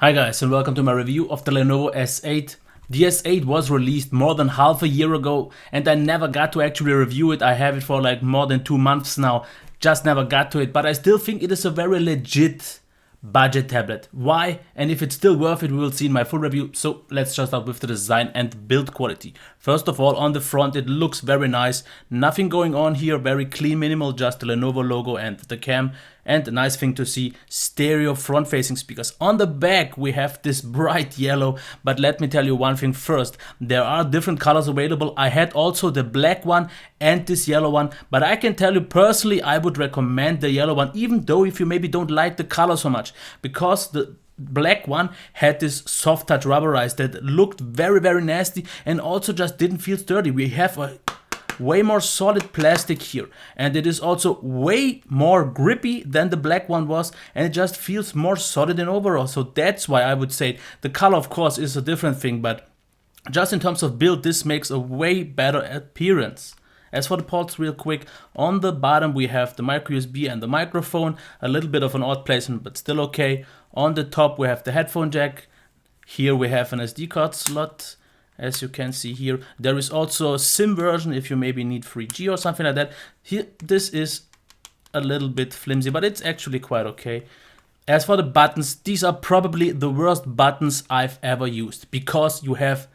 Hi guys, and welcome to my review of the Lenovo S8. The S8 was released more than half a year ago and I never got to actually review it. I have it for like more than 2 months now, just never got to it, but I still think it is a very legit budget tablet. Why? And if it's still worth it, we will see in my full review. So let's just start with the design and build quality. First of all, on the front it looks very nice. Nothing going on here, very clean, minimal, just the Lenovo logo and the cam. And a nice thing to see, stereo front facing speakers. On the back we have this bright yellow, but let me tell you one thing first. There are different colors available. I had also the black one and this yellow one, but I can tell you personally I would recommend the yellow one, even though if you maybe don't like the color so much, because the black one had this soft touch rubberized that looked very nasty and also just didn't feel sturdy. We have a way more solid plastic here, and it is also way more grippy than the black one was, and it just feels more solid and overall. So that's why I would say the color of course is a different thing, but just in terms of build this makes a way better appearance. As for the ports real quick, on the bottom we have the micro USB and the microphone, a little bit of an odd placement but still okay. On the top we have the headphone jack. Here we have an SD card slot. As you can see here, there is also a SIM version if you maybe need 3G or something like that. Here, this is a little bit flimsy, but it's actually quite okay. As for the buttons, these are probably the worst buttons I've ever used because you have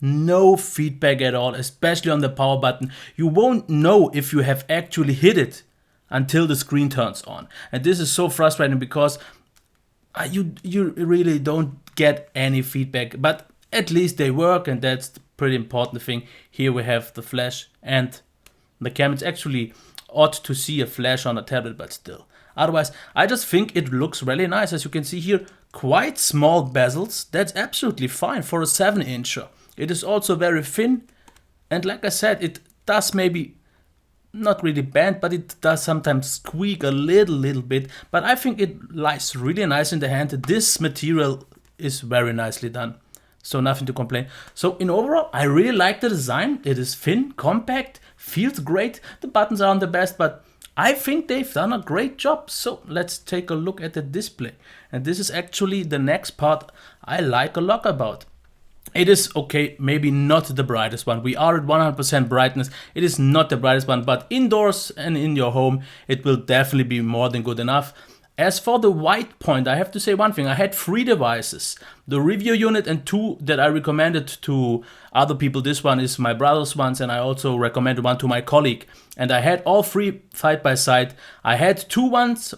no feedback at all, especially on the power button. You won't know if you have actually hit it until the screen turns on. And this is so frustrating because you really don't get any feedback, but at least they work, and that's the pretty important thing. Here we have the flash and the cam. It's actually odd to see a flash on a tablet, but still. Otherwise, I just think it looks really nice. As you can see here, quite small bezels. That's absolutely fine for a 7-incher. It is also very thin, and like I said, it does maybe not really bend, but it does sometimes squeak a little bit. But I think it lies really nice in the hand. This material is very nicely done. So nothing to complain. So in overall, I really like the design. It is thin, compact, feels great. The buttons aren't the best, but I think they've done a great job. So let's take a look at the display. And this is actually the next part I like a lot about. It is okay, maybe not the brightest one. We are at 100% brightness. It is not the brightest one, but indoors and in your home, it will definitely be more than good enough. As for the white point, I have to say one thing. I had 3 devices, the review unit and 2 that I recommended to other people. This one is my brother's ones, and I also recommended one to my colleague. And I had all 3 side by side. I had 2 ones,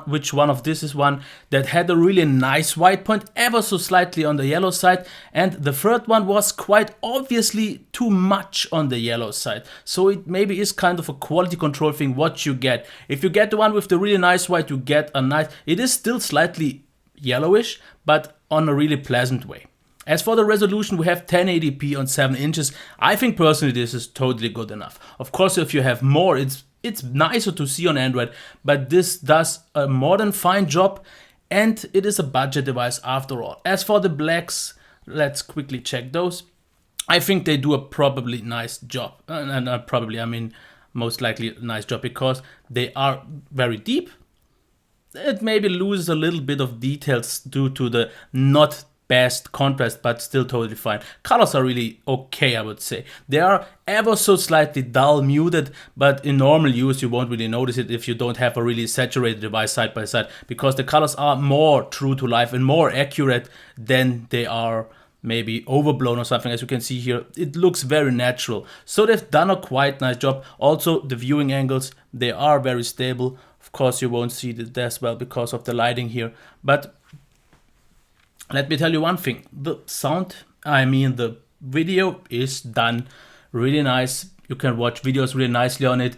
which one of this is one that had a really nice white point, ever so slightly on the yellow side. And the third one was quite obviously too much on the yellow side. So it maybe is kind of a quality control thing what you get. If you get the one with the really nice white, you get a nice, it is still slightly yellowish, but on a really pleasant way. As for the resolution, we have 1080p on 7 inches. I think personally this is totally good enough. Of course, if you have more, it's nicer to see on Android, but this does a more than fine job, and it is a budget device after all. As for the blacks, let's quickly check those. I think they do a probably nice job, and probably, I mean most likely a nice job, because they are very deep. It maybe loses a little bit of details due to the not best contrast, but still totally fine. Colors are really okay, I would say. They are ever so slightly dull, muted, but in normal use you won't really notice it if you don't have a really saturated device side by side, because the colors are more true to life and more accurate than they are maybe overblown or something. As you can see here, it looks very natural. So they've done a quite nice job. Also the viewing angles, they are very stable. Of course you won't see it as well because of the lighting here, but let me tell you one thing. The sound, I mean the video is done really nice. You can watch videos really nicely on it.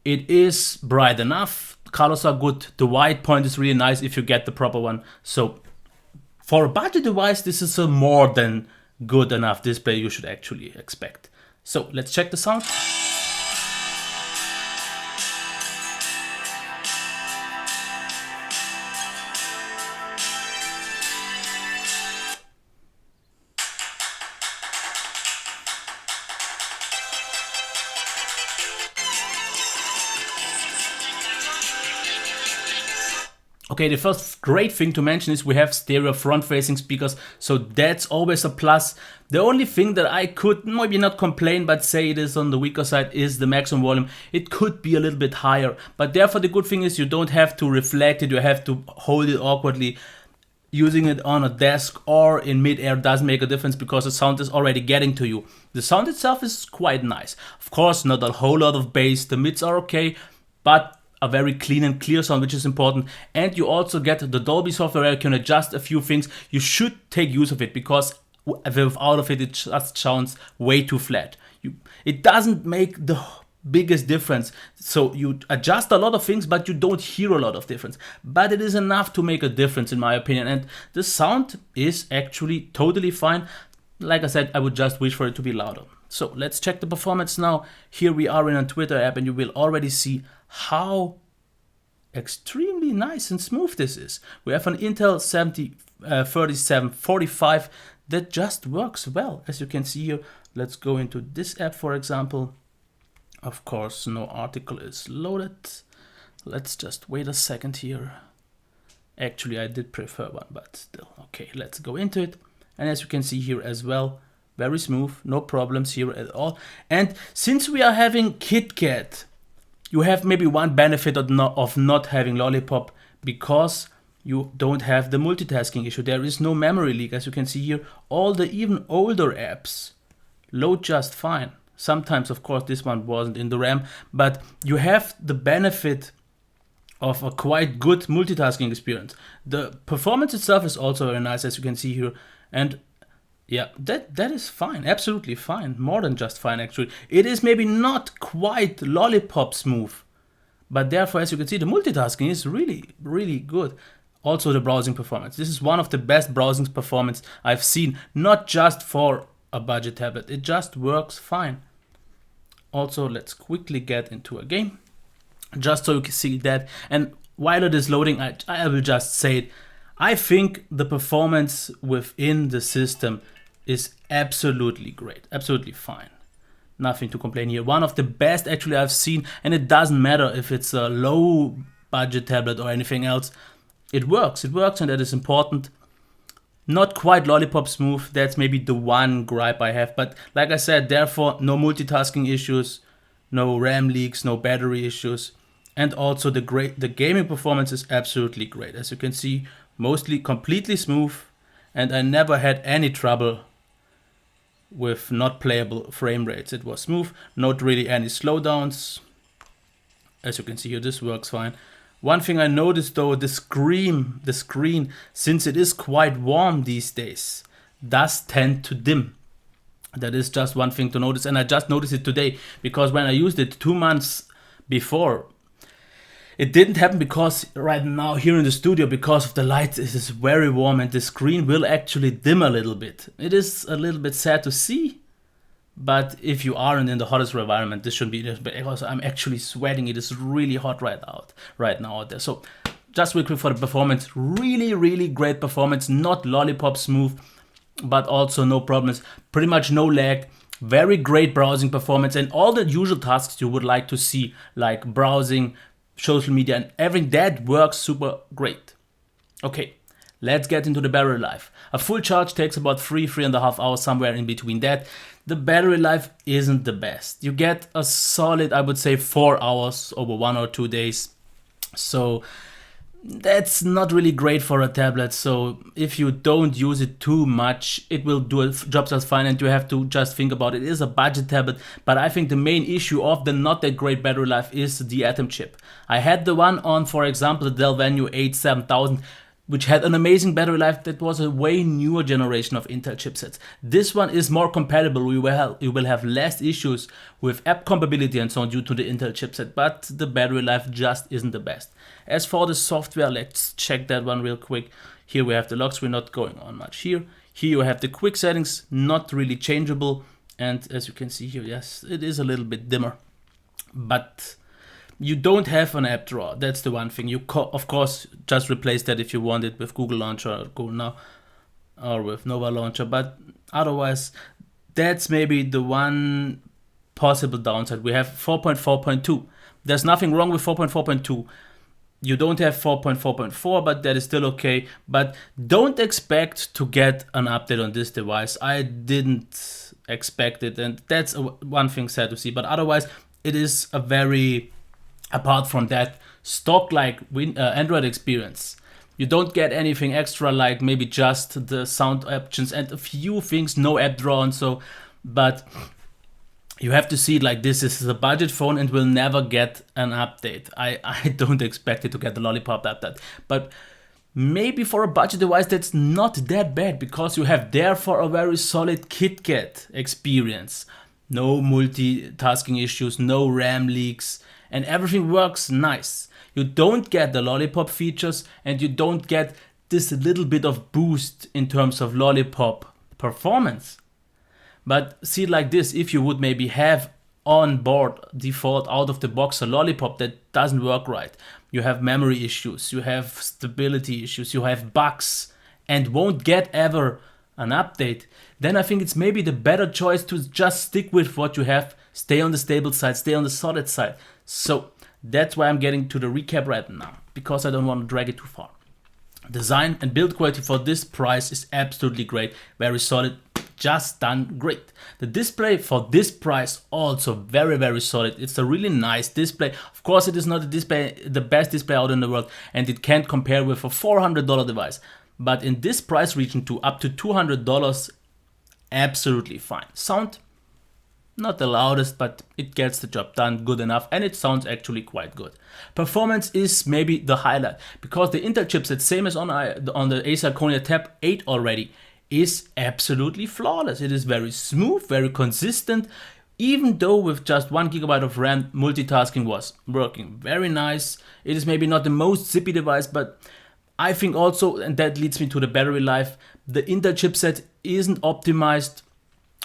It is bright enough, colors are good, the white point is really nice if you get the proper one. So for a budget device, this is a more than good enough display you should actually expect. So let's check the sound. Okay, the first great thing to mention is we have stereo front-facing speakers, so that's always a plus. The only thing that I could maybe not complain, but say it is on the weaker side, is the maximum volume. It could be a little bit higher, but therefore the good thing is you don't have to reflect it, you have to hold it awkwardly. Using it on a desk or in mid-air doesn't make a difference because the sound is already getting to you. The sound itself is quite nice. Of course, not a whole lot of bass, the mids are okay, but a very clean and clear sound, which is important. And you also get the Dolby software where you can adjust a few things. You should take use of it because without of it, it just sounds way too flat. It doesn't make the biggest difference. So you adjust a lot of things, but you don't hear a lot of difference. But it is enough to make a difference in my opinion. And the sound is actually totally fine. Like I said, I would just wish for it to be louder. So let's check the performance now. Here we are in a Twitter app and you will already see how extremely nice and smooth this is. We have an Intel 3745 that just works well. As you can see here, let's go into this app for example. Of course, no article is loaded. Let's just wait a second here. Actually, I did prefer one, but still. Okay, let's go into it. And as you can see here as well, very smooth, no problems here at all. And since we are having KitKat, you have maybe one benefit of not having Lollipop because you don't have the multitasking issue. There is no memory leak. As you can see here, all the even older apps load just fine. Sometimes, of course, this one wasn't in the RAM, but you have the benefit of a quite good multitasking experience. The performance itself is also very nice, as you can see here. And yeah, that is fine, absolutely fine, more than just fine actually. It is maybe not quite Lollipop smooth, but therefore, as you can see, the multitasking is really, really good. Also the browsing performance. This is one of the best browsing performance I've seen, not just for a budget tablet. It just works fine. Also, let's quickly get into a game, just so you can see that. And while it is loading, I will just say it. I think the performance within the system is absolutely great, absolutely fine. Nothing to complain here. One of the best actually I've seen, and it doesn't matter if it's a low budget tablet or anything else. It works, and that is important. Not quite Lollipop smooth, that's maybe the one gripe I have, but like I said, therefore no multitasking issues, no RAM leaks, no battery issues, and also the gaming performance is absolutely great. As you can see, mostly completely smooth, and I never had any trouble with not playable frame rates. It was smooth, not really any slowdowns. As you can see here, this works fine. One thing I noticed though, the screen, since it is quite warm these days, does tend to dim. That is just one thing to notice, and I just noticed it today because when I used it 2 months before, it didn't happen because right now here in the studio, because of the lights, it is very warm and the screen will actually dim a little bit. It is a little bit sad to see, but if you aren't in the hottest environment, this shouldn't be this. Because I'm actually sweating, it is really hot right now out there. So just real quick for the performance, really, really great performance, not Lollipop smooth, but also no problems, pretty much no lag, very great browsing performance, and all the usual tasks you would like to see, like browsing, social media, and everything that works super great. Okay, let's get into the battery life. A full charge takes about 3.5 hours, somewhere in between that. The battery life isn't the best. You get a solid, I would say, 4 hours over 1 or 2 days. So that's not really great for a tablet. So if you don't use it too much, it will do a job just fine, and you have to just think about it. It is a budget tablet, but I think the main issue of the not that great battery life is the Atom chip. I had the one on, for example, the Dell Venue 8 7000, which had an amazing battery life. That was a way newer generation of Intel chipsets. This one is more compatible. You will have less issues with app compatibility and so on due to the Intel chipset, but the battery life just isn't the best. As for the software, let's check that one real quick. Here we have the locks, we're not going on much here. Here you have the quick settings, not really changeable. And as you can see here, yes, it is a little bit dimmer, but you don't have an app drawer. That's the one thing. You of course just replace that if you want it with Google Launcher or Google Now or with Nova Launcher, but otherwise that's maybe the one possible downside. We have 4.4.2. There's nothing wrong with 4.4.2. You don't have 4.4.4, but that is still okay. But don't expect to get an update on this device. I didn't expect it, and that's one thing sad to see. But otherwise, it is a very, apart from that, stock-like Android experience. You don't get anything extra, like maybe just the sound options and a few things, no app drawer and so, but you have to see it like this is a budget phone and will never get an update. I don't expect it to get the Lollipop update, but maybe for a budget device that's not that bad, because you have therefore a very solid KitKat experience. No multitasking issues, no RAM leaks, and everything works nice. You don't get the Lollipop features, and you don't get this little bit of boost in terms of Lollipop performance. But see it like this, if you would maybe have on board default out of the box a Lollipop that doesn't work right, you have memory issues, you have stability issues, you have bugs, and won't get ever an update, then I think it's maybe the better choice to just stick with what you have, stay on the stable side, stay on the solid side. So that's why I'm getting to the recap right now, because I don't want to drag it too far. Design and build quality for this price is absolutely great, very solid, just done great. The display for this price also very solid. It's a really nice display. Of course, it is not the best display out in the world, and it can't compare with a $400 device, but in this price region to up to $200, absolutely fine. Sound, not the loudest, but it gets the job done good enough, and it sounds actually quite good. Performance is maybe the highlight, because the Intel chipset, same as on the Acer Konya Tab 8 already, is absolutely flawless. It is very smooth, very consistent, even though with just 1 GB of RAM, multitasking was working very nice. It is maybe not the most zippy device, but I think also, and that leads me to the battery life, the Intel chipset isn't optimized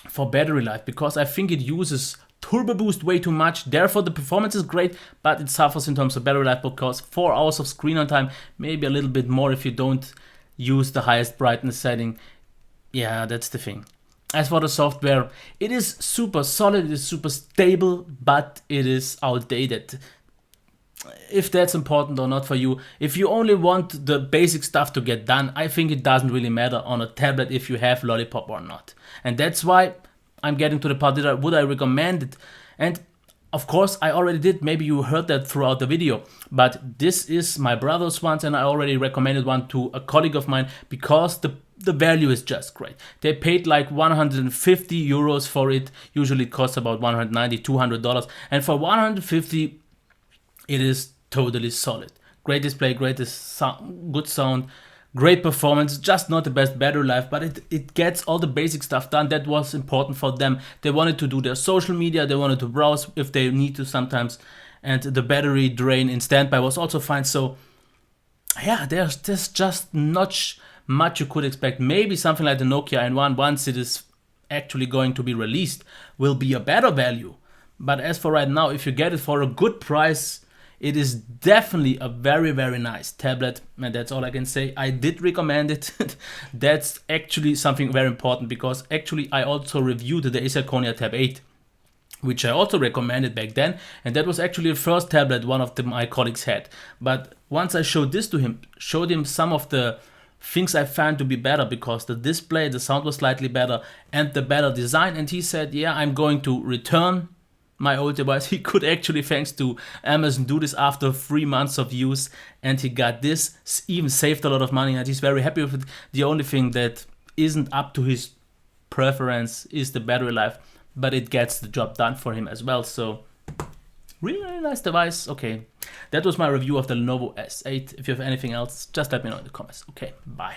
for battery life, because I think it uses turbo boost way too much. Therefore the performance is great, but it suffers in terms of battery life, because 4 hours of screen on time, maybe a little bit more if you don't use the highest brightness setting. Yeah, that's the thing. As for the software, it is super solid, it is super stable, but it is outdated. If that's important or not for you, if you only want the basic stuff to get done, I think it doesn't really matter on a tablet if you have Lollipop or not. And that's why I'm getting to the part, would I recommend it? And of course, I already did. Maybe you heard that throughout the video, but this is my brother's one, and I already recommended one to a colleague of mine, because the value is just great. They paid like 150 euros for it. Usually it costs about 190, $200. And for 150, it is totally solid. Great display, good sound, great performance, just not the best battery life, but it gets all the basic stuff done. That was important for them. They wanted to do their social media, they wanted to browse if they need to sometimes, and the battery drain in standby was also fine. So yeah, there's just not much you could expect. Maybe something like the Nokia N1, once it is actually going to be released, will be a better value. But as for right now, if you get it for a good price, it is definitely a very nice tablet, and that's all I can say. I did recommend it. That's actually something very important, because actually I also reviewed the Acer Konya Tab 8, which I also recommended back then, and that was actually the first tablet one of my colleagues had. But once I showed this to him, showed him some of the things I found to be better, because the display, the sound was slightly better, and the better design, and he said, yeah, I'm going to return my old device. He could actually, thanks to Amazon, do this after 3 months of use, and he got this, even saved a lot of money, and he's very happy with it. The only thing that isn't up to his preference is the battery life, but it gets the job done for him as well. So really nice device. Okay, that was my review of the Lenovo S8. If you have anything else, just let me know in the comments. Okay, bye.